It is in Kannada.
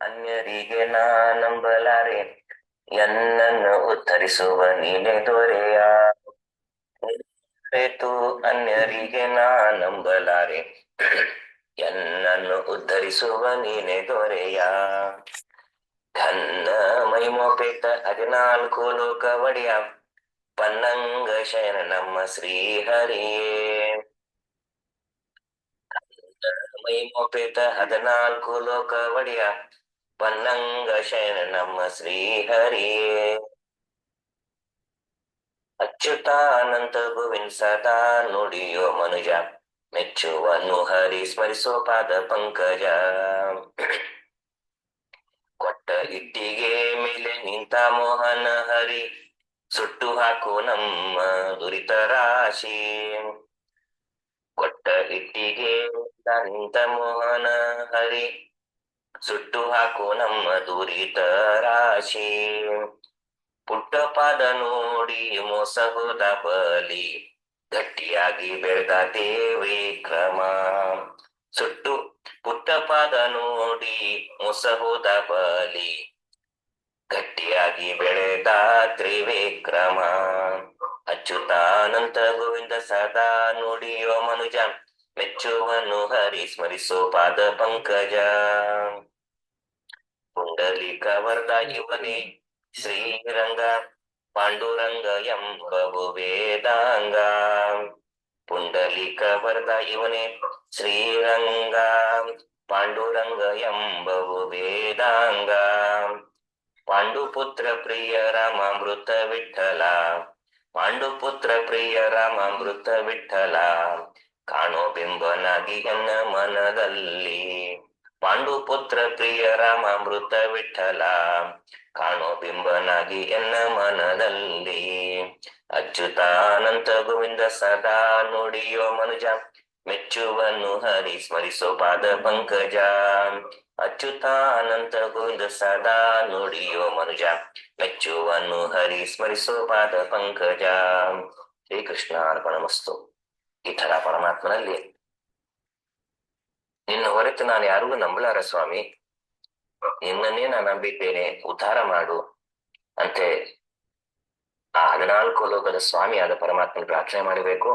ಅನ್ಯರಿಗೆ ನಾ ನಂಬಲಾರೆ, ಎನ್ನನ್ನು ಉದ್ಧರಿಸುವ ನೀನೆ ದೊರೆಯ. ಕುರಿತು ಅನ್ಯರಿಗೆ ನಾ ನಂಬಲಾರೆ, ಎನ್ನನ್ನು ಉದ್ಧರಿಸುವ ನೀನೆ ದೊರೆಯ. ಘನ್ನ ಮೈಮೋಪೇತ 14 ಲೋಕ ಒಡೆಯ, ಪನ್ನಂಗ ಶಯನ ನಮ್ಮ ಶ್ರೀಹರಿಯೇ. ಮೈಮೋಪೇತ 14 ಲೋಕ ಒಡೆಯ, ಪನ್ನಂಗ ಶಯನ ನಮ್ಮ ಶ್ರೀಹರಿಯೇ. ಅಚ್ಯುತಾನಂತ ಗೋವಿಂದ ಸದಾ ನುಡಿಯೋ ಮನುಜ, ಮೆಚ್ಚುವನ್ನು ಹರಿ ಸ್ಮರಿಸೋ ಪಾದ ಪಂಕಜ. ಕೊಟ್ಟ ಇಟ್ಟಿಗೆ ಮೇಲೆ ನಿಂತ ಮೋಹನ ಹರಿ, ಸುಟ್ಟು ಹಾಕು ನಮ್ಮ ದುರಿತ ರಾಶಿ. ಕೊಟ್ಟ ಇಟ್ಟಿಗೆ ನಿಂತ ಮೋಹನ ಹರಿ, ಸುಟ್ಟು ಹಾಕು ನಮ್ಮ ದುರಿತ ರಾಶಿ. ಪುಟ್ಟ ಪಾದ ನೋಡಿ ಮೋಸ ಹೋದ ಬಲಿ, ಗಟ್ಟಿಯಾಗಿ ಬೆಳೆದ ದೇವಿಕ್ರಮ. ಸುಟ್ಟು ಪುಟ್ಟ ಪಾದ ನೋಡಿ ಮೋಸ ಹೋದ ಬಲಿ, ಗಟ್ಟಿಯಾಗಿ ಬೆಳೆದ ತ್ರಿವಿಕ್ರಮ. ಅಚ್ಯುತಾನಂತ ಗೋವಿಂದ ಸದಾ ನುಡಿಯೋ ಮನುಜ, ಮೆಚ್ಚುವನ್ನು ಹರಿ ಸ್ಮರಿಸೋ ಪಾದ ಪಂಕಜ. ಪುಂಡಲೀಕ ವರದ ಇವನೇ ಶ್ರೀರಂಗ, ಪಾಂಡುರಂಗ ಎಂಬವು ವೇದಾಂಗ. ಪುಂಡಲೀಕ ವರದ ಇವನೇ ಶ್ರೀರಂಗ, ಪಾಂಡುರಂಗ ಎಂಬವು ವೇದಾಂಗ. ಪಾಂಡುಪುತ್ರ ಪ್ರಿಯ ರಾಮಾಮೃತ ವಿಠಲ, ಪಾಂಡುಪುತ್ರ ಪ್ರಿಯ ರಾಮಾಮೃತ ವಿಠಲ. ಕಾಣೋ ಬಿಂಬನಾಗಿ ಎನ್ನ ಮನದಲ್ಲಿ, ಪಾಂಡುಪುತ್ರ ಪ್ರಿಯ ರಾಮಾಮೃತ ವಿಠಲ. ಕಾಣೋ ಬಿಂಬನಾಗಿ ಎನ್ನ ಮನದಲ್ಲಿ. ಅಚ್ಯುತಾನಂತ ಗೋವಿಂದ ಸದಾ ನುಡಿಯೋ ಮನುಜ, ಮೆಚ್ಚುವನ್ನು ಹರಿ ಸ್ಮರಿಸೋ ಪಾದ ಪಂಕಜ. ಅಚ್ಯುತಾನಂತ ಗೋವಿಂದ ಸದಾ ನುಡಿಯೋ ಮನುಜ, ಮೆಚ್ಚುವನ್ನು ಹರಿ ಸ್ಮರಿಸೋ ಪಾದ ಪಂಕಜ. ಶ್ರೀಕೃಷ್ಣ ಅರ್ಪಣಮಸ್ತು. ಈ ತರ ಪರಮಾತ್ಮನಲ್ಲಿ ನಿನ್ನ ಹೊರತು ನಾನು ಯಾರಿಗೂ ನಂಬಲಾರ ಸ್ವಾಮಿ, ನಿನ್ನನ್ನೇ ನಾನು ನಂಬಿದ್ದೇನೆ, ಉದ್ಧಾರ ಮಾಡು ಅಂತೆ ಆ 14 ಲೋಕದ ಸ್ವಾಮಿಯಾದ ಪರಮಾತ್ಮನ ಪ್ರಾರ್ಥನೆ ಮಾಡಬೇಕು.